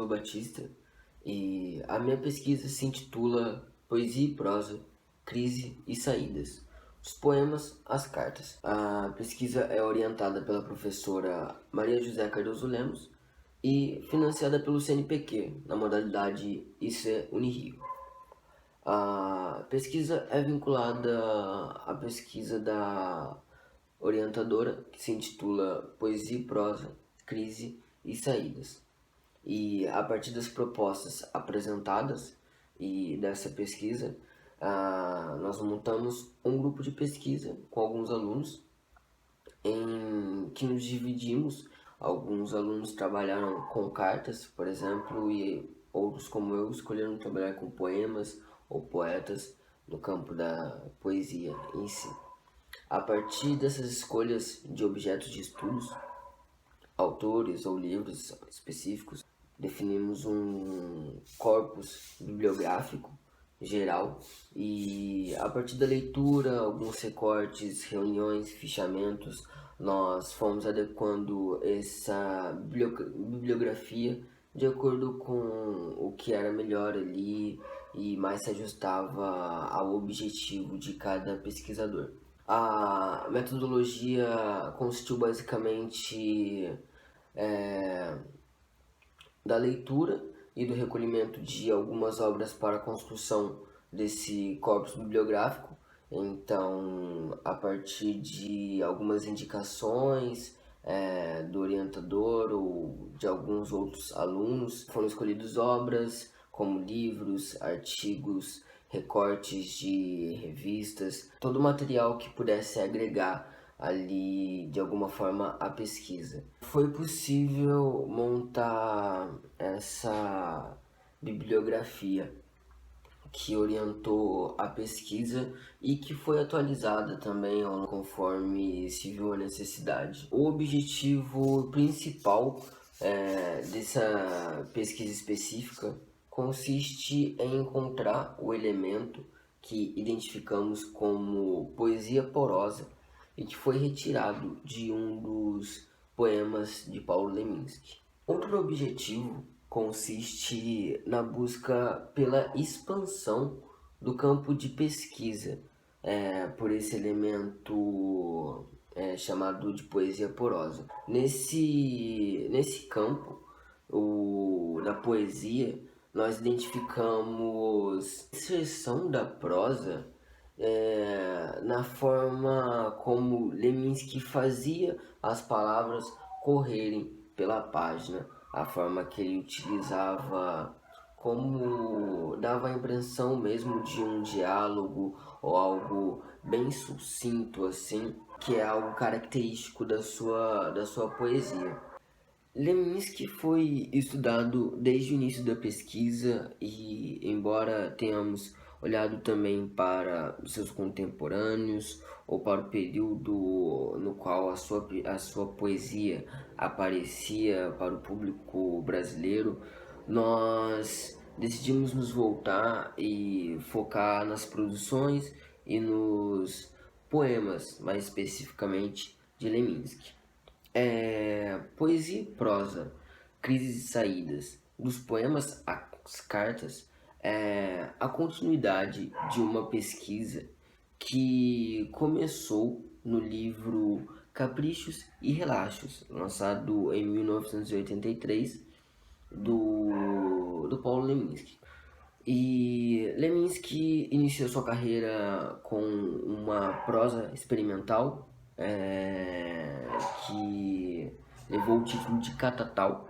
Batista e a minha pesquisa se intitula Poesia e Prosa, Crise e Saídas, dos poemas às cartas. A pesquisa é orientada pela professora Maria José Cardoso Lemos e financiada pelo CNPq, na modalidade IC Unirio. A pesquisa é vinculada à pesquisa da orientadora, que se intitula Poesia e Prosa, Crise e Saídas. E a partir das propostas apresentadas e dessa pesquisa, nós montamos um grupo de pesquisa com alguns alunos em que nos dividimos. Alguns alunos trabalharam com cartas, por exemplo, e outros, como eu, escolheram trabalhar com poemas ou poetas no campo da poesia em si. A partir dessas escolhas de objetos de estudos, autores ou livros específicos, definimos um corpus bibliográfico geral e a partir da leitura, alguns recortes, reuniões, fichamentos, nós fomos adequando essa bibliografia de acordo com o que era melhor ali e mais se ajustava ao objetivo de cada pesquisador. A metodologia consistiu basicamente da leitura e do recolhimento de algumas obras para a construção desse corpus bibliográfico. Então, a partir de algumas indicações do orientador ou de alguns outros alunos, foram escolhidas obras como livros, artigos, recortes de revistas, todo o material que pudesse agregar ali de alguma forma a pesquisa. Foi possível montar essa bibliografia que orientou a pesquisa e que foi atualizada também conforme se viu a necessidade. O objetivo principal dessa pesquisa específica consiste em encontrar o elemento que identificamos como poesia porosa e que foi retirado de um dos poemas de Paulo Leminski. Outro objetivo consiste na busca pela expansão do campo de pesquisa por esse elemento chamado de poesia porosa. Nesse campo da poesia, nós identificamos a inserção da prosa na forma como Leminski fazia as palavras correrem pela página, a forma que ele utilizava, como dava a impressão mesmo de um diálogo ou algo bem sucinto assim, que é algo característico da sua poesia. Leminski foi estudado desde o início da pesquisa e, embora tenhamos olhado também para seus contemporâneos ou para o período no qual a sua poesia aparecia para o público brasileiro, nós decidimos nos voltar e focar nas produções e nos poemas, mais especificamente de Leminski. Poesia e prosa, crises e saídas, dos poemas às cartas, a continuidade de uma pesquisa que começou no livro Caprichos e Relaxos, lançado em 1983, do Paulo Leminski. E Leminski iniciou sua carreira com uma prosa experimental que levou o título de Catatal.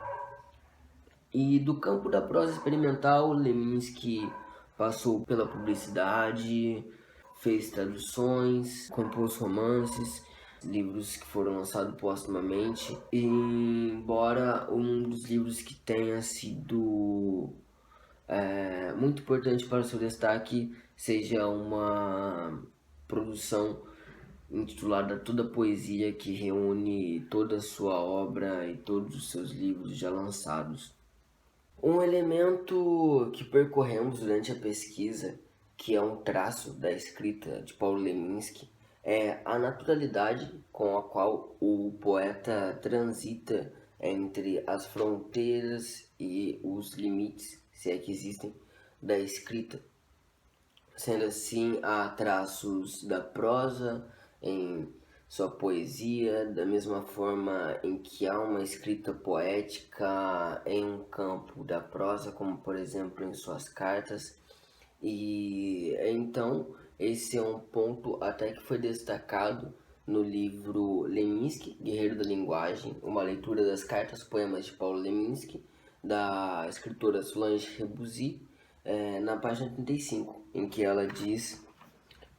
E do campo da prosa experimental, Leminski passou pela publicidade, fez traduções, compôs romances, livros que foram lançados póstumamente. E embora um dos livros que tenha sido muito importante para o seu destaque seja uma produção intitulada Toda Poesia, que reúne toda a sua obra e todos os seus livros já lançados. Um elemento que percorremos durante a pesquisa, que é um traço da escrita de Paulo Leminski, é a naturalidade com a qual o poeta transita entre as fronteiras e os limites, se é que existem, da escrita. Sendo assim, há traços da prosa em sua poesia, da mesma forma em que há uma escrita poética em um campo da prosa, como por exemplo em suas cartas. E então, esse é um ponto até que foi destacado no livro Leminski, Guerreiro da Linguagem, uma leitura das cartas poemas de Paulo Leminski, da escritora Solange Rebuzy, na página 35, em que ela diz: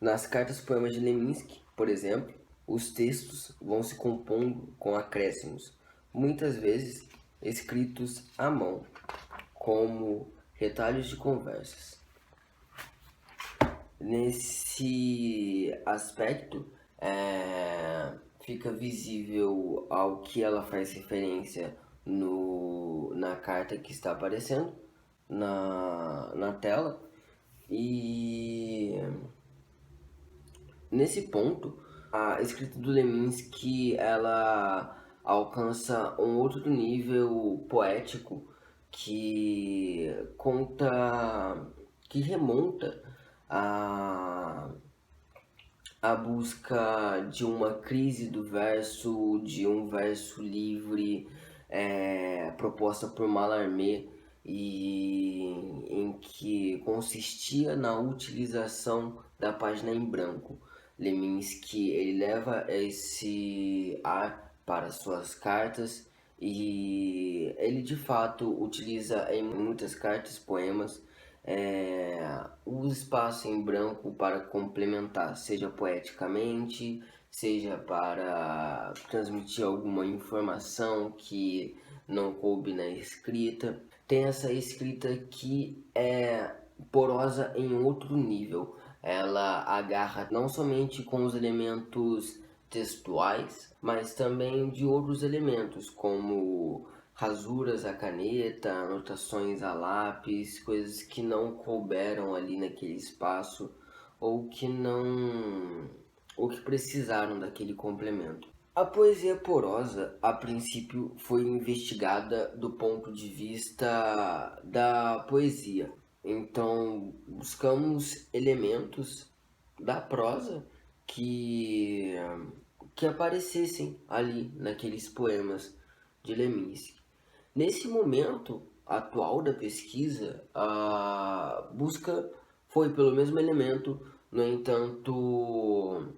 nas cartas poemas de Leminski, por exemplo, os textos vão se compondo com acréscimos, muitas vezes escritos à mão, como retalhos de conversas. Nesse aspecto, fica visível ao que ela faz referência na carta que está aparecendo na tela. E nesse ponto, a escrita do Leminski ela alcança um outro nível poético que conta, que remonta a busca de uma crise do verso, de um verso livre, proposta por Mallarmé, e em que consistia na utilização da página em branco. Leminski ele leva esse ar para suas cartas e ele de fato utiliza em muitas cartas, poemas, o espaço em branco para complementar, seja poeticamente, seja para transmitir alguma informação que não coube na escrita. Tem essa escrita que é porosa em outro nível. Ela agarra não somente com os elementos textuais, mas também de outros elementos, como rasuras à caneta, anotações a lápis, coisas que não couberam ali naquele espaço ou que não ou que precisaram daquele complemento. A poesia porosa, a princípio, foi investigada do ponto de vista da poesia. Então, buscamos elementos da prosa que aparecessem ali naqueles poemas de Leminski. Nesse momento atual da pesquisa, a busca foi pelo mesmo elemento, no entanto,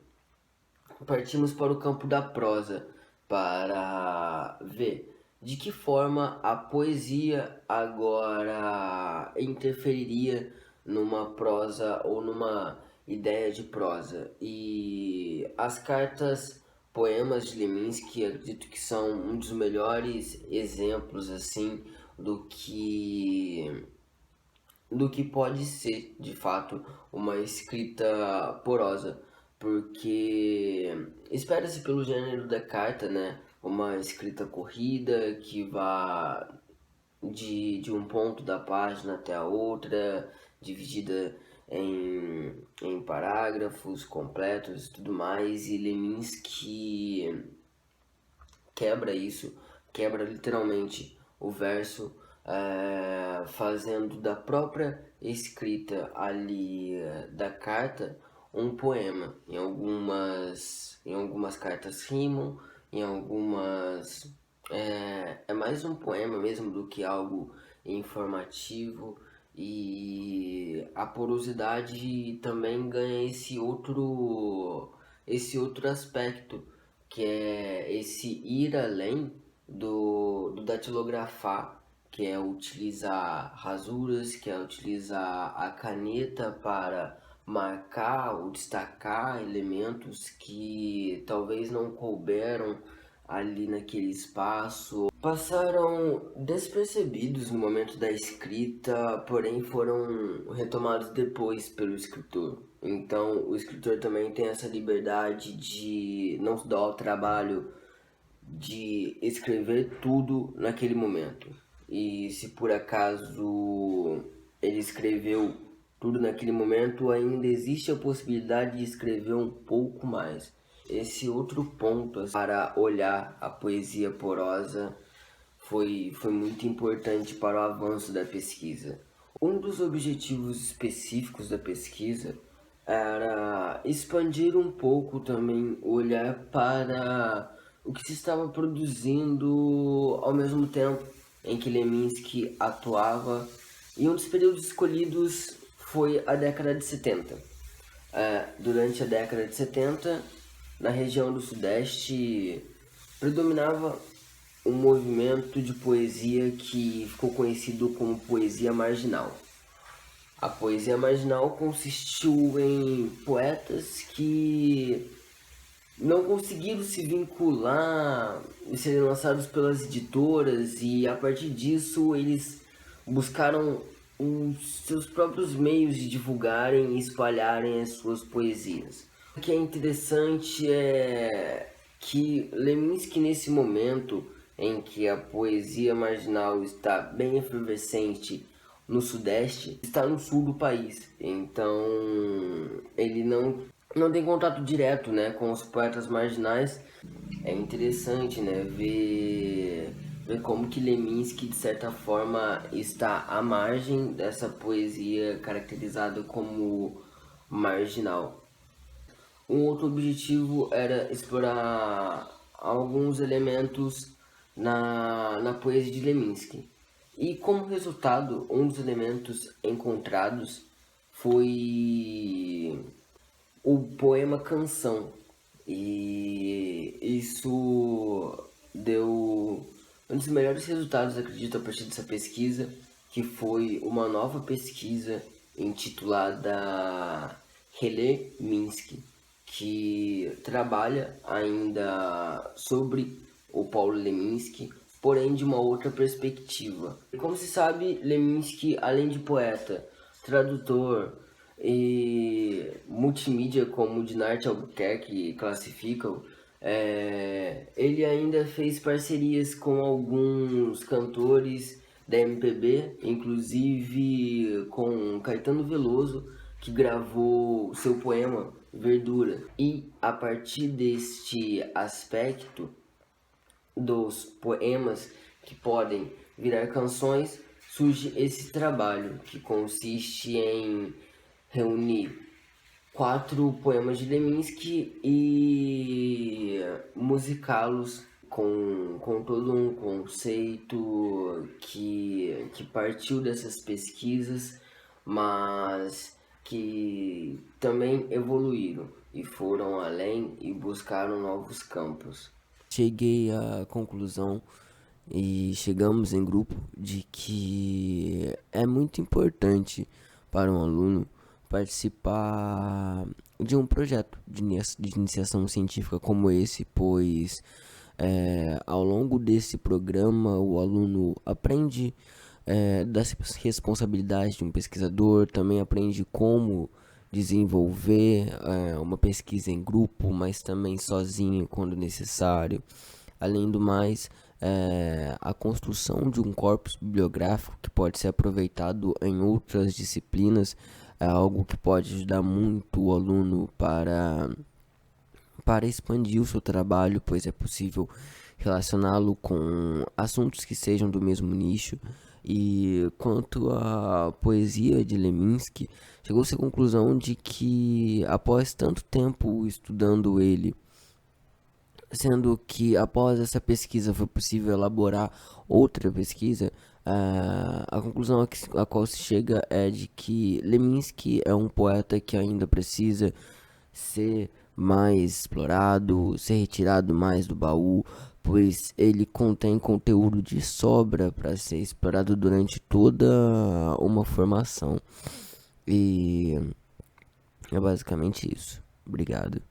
partimos para o campo da prosa para ver de que forma a poesia agora interferiria numa prosa ou numa ideia de prosa. E as cartas poemas de Leminski acredito que são um dos melhores exemplos assim do que pode ser de fato uma escrita porosa, porque espera-se pelo gênero da carta, né, uma escrita corrida que vá de um ponto da página até a outra, dividida em parágrafos completos e tudo mais, e Leminski quebra isso, quebra literalmente o verso, fazendo da própria escrita ali da carta um poema. Em algumas cartas rimam, em algumas é mais um poema mesmo do que algo informativo, e a porosidade também ganha esse outro aspecto, que é esse ir além do datilografar, que é utilizar rasuras, que é utilizar a caneta para marcar ou destacar elementos que talvez não couberam ali naquele espaço, passaram despercebidos no momento da escrita, porém foram retomados depois pelo escritor. Então, o escritor também tem essa liberdade de não se dar ao trabalho de escrever tudo naquele momento. E se por acaso ele escreveu tudo naquele momento, ainda existe a possibilidade de escrever um pouco mais. Esse outro ponto para olhar a poesia porosa foi muito importante para o avanço da pesquisa. Um dos objetivos específicos da pesquisa era expandir um pouco também, olhar para o que se estava produzindo ao mesmo tempo em que Leminski atuava, e um dos períodos escolhidos foi a década de 70. Durante a década de 70, na região do Sudeste, predominava um movimento de poesia que ficou conhecido como poesia marginal. A poesia marginal consistiu em poetas que não conseguiram se vincular e serem lançados pelas editoras, e a partir disso eles buscaram os seus próprios meios de divulgarem e espalharem as suas poesias. O que é interessante é que Leminski, nesse momento em que a poesia marginal está bem efervescente no Sudeste, está no sul do país. Então ele não tem contato direto, né, com os poetas marginais. É interessante, né, ver como que Leminski, de certa forma, está à margem dessa poesia caracterizada como marginal. Um outro objetivo era explorar alguns elementos na poesia de Leminski. E como resultado, um dos elementos encontrados foi o poema Canção. E isso deu um dos melhores resultados, acredito, a partir dessa pesquisa, que foi uma nova pesquisa intitulada Relé Minsky, que trabalha ainda sobre o Paulo Leminski, porém de uma outra perspectiva. Como se sabe, Leminski, além de poeta, tradutor e multimídia, como o Dinarte Albuquerque classificam, ele ainda fez parcerias com alguns cantores da MPB, inclusive com Caetano Veloso, que gravou seu poema Verdura. E a partir deste aspecto dos poemas que podem virar canções, surge esse trabalho que consiste em reunir 4 poemas de Leminski e musicá-los com todo um conceito que partiu dessas pesquisas, mas que também evoluíram e foram além e buscaram novos campos. Cheguei à conclusão, e chegamos em grupo, de que é muito importante para um aluno participar de um projeto de iniciação científica como esse, pois ao longo desse programa o aluno aprende das responsabilidades de um pesquisador, também aprende como desenvolver uma pesquisa em grupo, mas também sozinho quando necessário. Além do mais, a construção de um corpus bibliográfico que pode ser aproveitado em outras disciplinas é algo que pode ajudar muito o aluno para expandir o seu trabalho, pois é possível relacioná-lo com assuntos que sejam do mesmo nicho. E quanto à poesia de Leminski, chegou-se à conclusão de que, após tanto tempo estudando ele, sendo que após essa pesquisa foi possível elaborar outra pesquisa, a conclusão a qual se chega é de que Leminski é um poeta que ainda precisa ser mais explorado, ser retirado mais do baú, pois ele contém conteúdo de sobra para ser explorado durante toda uma formação. E é basicamente isso. Obrigado.